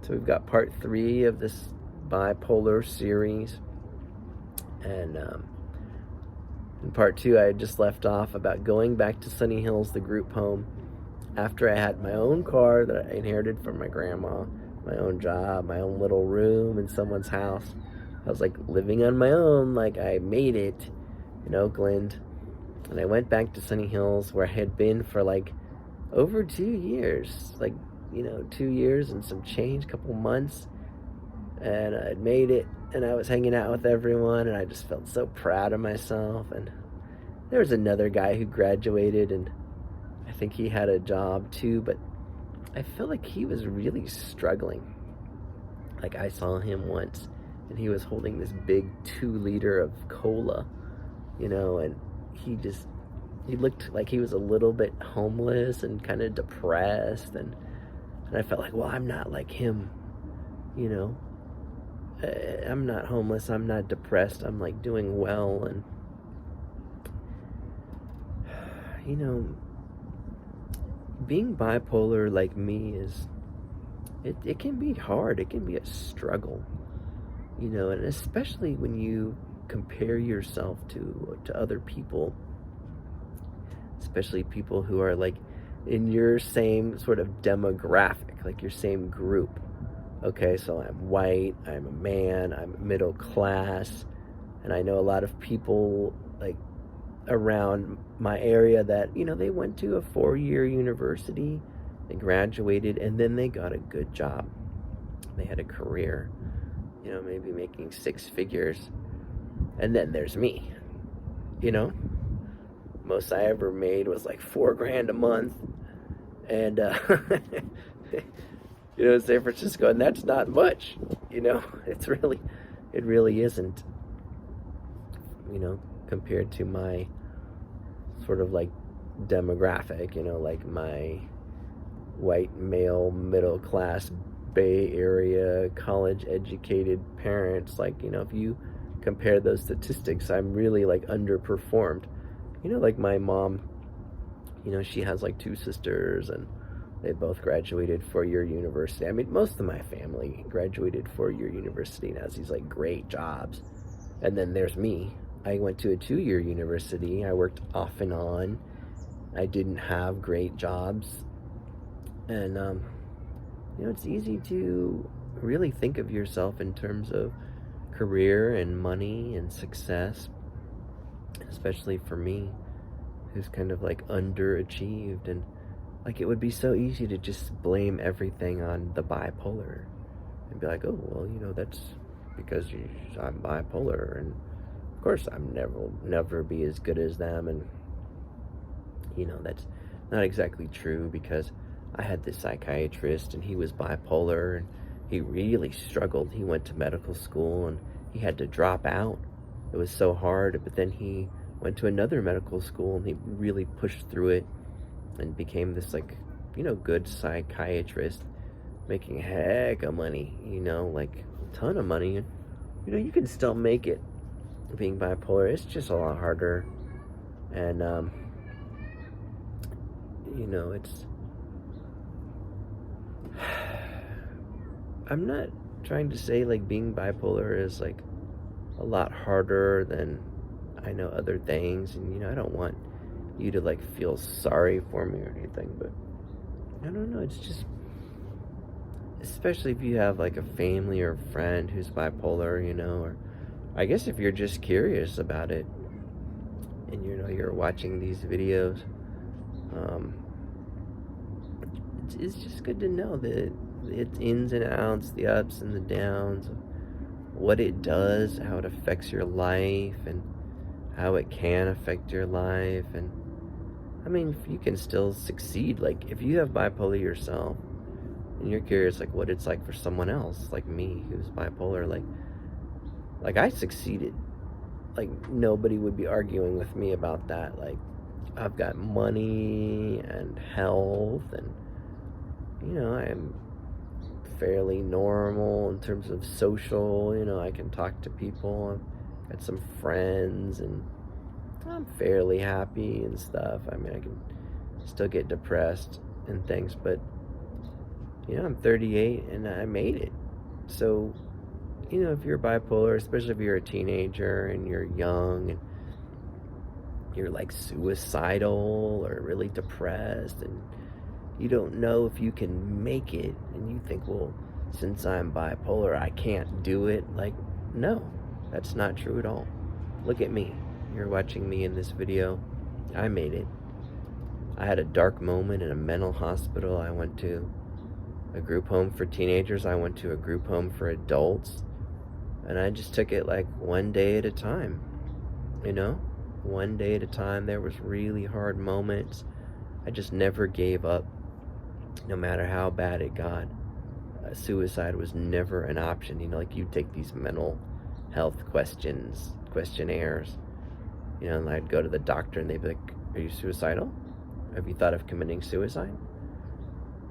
So we've got part 3 of this bipolar series, and in part 2 I had just left off about going back to Sunny Hills, the group home, after I had my own car that I inherited from my grandma, my own job, my own little room in someone's house. I was like living on my own, like I made it in Oakland. And I went back to Sunny Hills, where I had been for like over 2 years, like, 2 years and some change, couple months. And I'd made it, and I was hanging out with everyone, and I just felt so proud of myself. And there was another guy who graduated, and I think he had a job too, but I feel like he was really struggling. Like, I saw him once, and he was holding this big 2-liter of cola, and he looked like he was a little bit homeless and kind of depressed, and I felt like, well, I'm not like him, I'm not homeless, I'm not depressed, I'm like doing well. And being bipolar like me it can be hard, it can be a struggle, and especially when you compare yourself to other people, especially people who are like in your same sort of demographic, like your same group. Okay, so I'm white, I'm a man, I'm middle class, and I know a lot of people like around my area that, they went to a 4-year university, they graduated, and then they got a good job. They had a career, maybe making 6 figures. And then there's me, most I ever made was like $4,000 a month. And, in San Francisco, and that's not much, it really isn't, compared to my sort of like demographic, like my white male middle class Bay Area college educated parents. Like, if you compare those statistics, I'm really like underperformed. Like my mom, she has like 2 sisters, and they both graduated 4-year university. I mean, most of my family graduated 4-year university and has these like great jobs. And then there's me. I went to a 2-year university. I worked off and on. I didn't have great jobs. And, it's easy to really think of yourself in terms of career and money and success, especially for me, who's kind of like underachieved. And like, it would be so easy to just blame everything on the bipolar and be like, oh, well, that's because I'm bipolar, and of course I'm never be as good as them. And that's not exactly true, because I had this psychiatrist, and he was bipolar, and he really struggled. He went to medical school, and he had to drop out. It was so hard, but then he went to another medical school, and he really pushed through it and became this like, good psychiatrist, making a heck of money, like a ton of money. And, you can still make it being bipolar. It's just a lot harder. And, it's, I'm not trying to say like being bipolar is like a lot harder than I know other things, and I don't want you to like feel sorry for me or anything, but I don't know, it's just, especially if you have like a family or a friend who's bipolar, or I guess if you're just curious about it and you're watching these videos, it's just good to know that its ins and outs, the ups and the downs, what it does, how it affects your life, and how it can affect your life. And I mean, if you can still succeed, like if you have bipolar yourself and you're curious like what it's like for someone else like me who's bipolar, like I succeeded, like nobody would be arguing with me about that. Like, I've got money and health, and I am fairly normal in terms of social, I can talk to people, I've got some friends, and I'm fairly happy and stuff. I mean, I can still get depressed and things, but I'm 38 and I made it. So, if you're bipolar, especially if you're a teenager and you're young and you're like suicidal or really depressed and you don't know if you can make it, and you think, well, since I'm bipolar, I can't do it. Like, no, that's not true at all. Look at me. You're watching me in this video. I made it. I had a dark moment in a mental hospital. I went to a group home for teenagers. I went to a group home for adults. And I just took it like one day at a time, one day at a time. There was really hard moments. I just never gave up, no matter how bad it got. Suicide was never an option. Like you take these mental health questionnaires, and I'd go to the doctor and they'd be like, are you suicidal? Have you thought of committing suicide?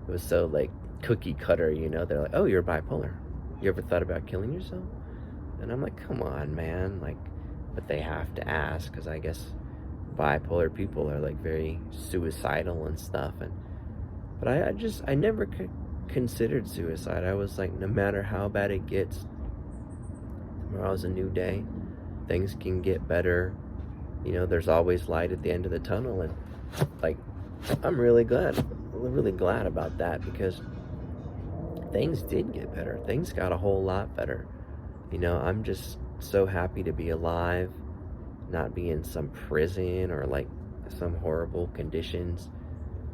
It was so like cookie cutter, they're like, oh, you're bipolar. You ever thought about killing yourself? And I'm like, come on, man. Like, but they have to ask, because I guess bipolar people are like very suicidal and stuff. But I never considered suicide. I was like, no matter how bad it gets, tomorrow's a new day. Things can get better. There's always light at the end of the tunnel. And like, I'm really glad about that, because things did get better. Things got a whole lot better. I'm just so happy to be alive, not be in some prison or like some horrible conditions,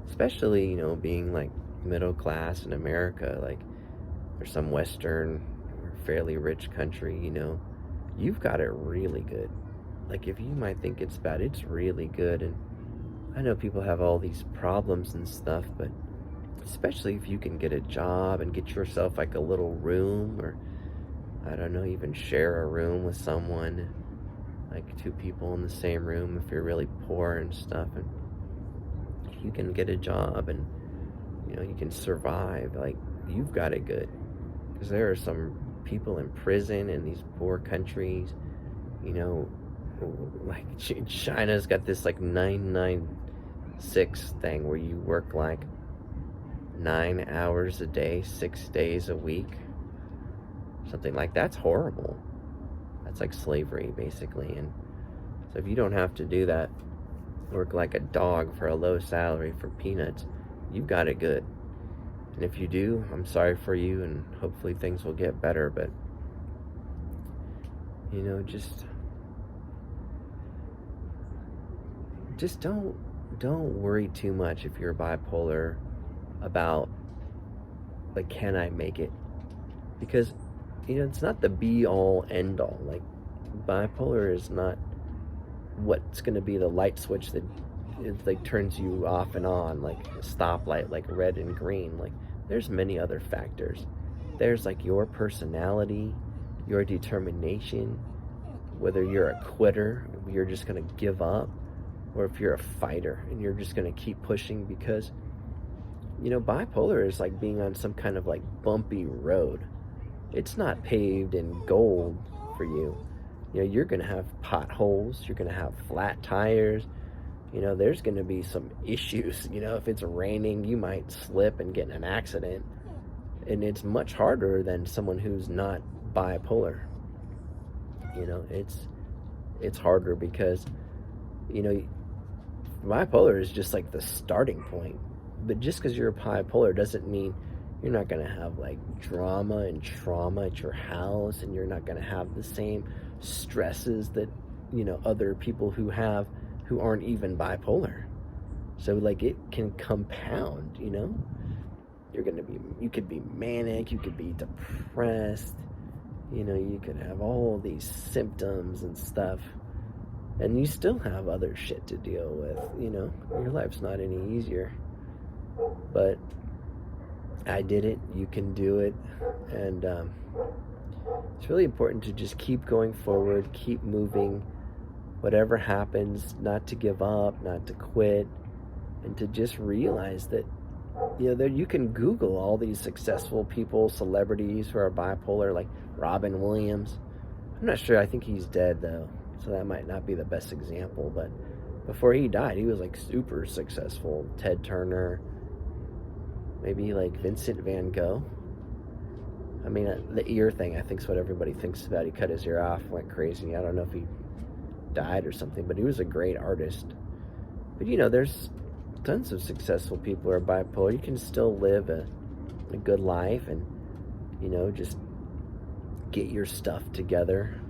especially, being like middle class in America, like, or some Western or fairly rich country. You've got it really good. Like, if you might think it's bad, it's really good. And I know people have all these problems and stuff, but especially if you can get a job and get yourself like a little room, or I don't know, even share a room with someone, like two people in the same room if you're really poor and stuff, and you can get a job and you can survive, like, you've got it good. Because there are some people in prison in these poor countries, like China's got this like 996 thing where you work like 9 hours a day, 6 days a week, something like that's horrible. That's like slavery, basically. And so if you don't have to do that, work like a dog for a low salary for peanuts, you've got it good. And if you do, I'm sorry for you, and hopefully things will get better. But just don't worry too much if you're bipolar about like, can I make it? Because it's not the be all end all. Like, bipolar is not what's going to be the light switch that it like turns you off and on, like a stoplight, like red and green. Like, there's many other factors. There's like your personality, your determination, whether you're a quitter, you're just going to give up, or if you're a fighter and you're just going to keep pushing. Because bipolar is like being on some kind of like bumpy road. It's not paved in gold for you. You're going to have potholes, you're going to have flat tires, there's going to be some issues. If it's raining, you might slip and get in an accident. And it's much harder than someone who's not bipolar. It's harder because, bipolar is just like the starting point. But just because you're bipolar doesn't mean you're not going to have like drama and trauma at your house, and you're not going to have the same stresses that, other people who aren't even bipolar. So like, it can compound, you could be manic, you could be depressed, you could have all these symptoms and stuff, and you still have other shit to deal with. Your life's not any easier. But I did it, you can do it. And it's really important to just keep going forward, keep moving, whatever happens, not to give up, not to quit, and to just realize that that you can Google all these successful people, celebrities who are bipolar, like Robin Williams. I'm not sure, I think he's dead though, so that might not be the best example. But before he died, he was like super successful. Ted Turner, Maybe like Vincent van Gogh. I mean, the ear thing, I think, is what everybody thinks about. He cut his ear off, went crazy. I don't know if he died or something, but he was a great artist. But there's tons of successful people who are bipolar. You can still live a good life and, just get your stuff together.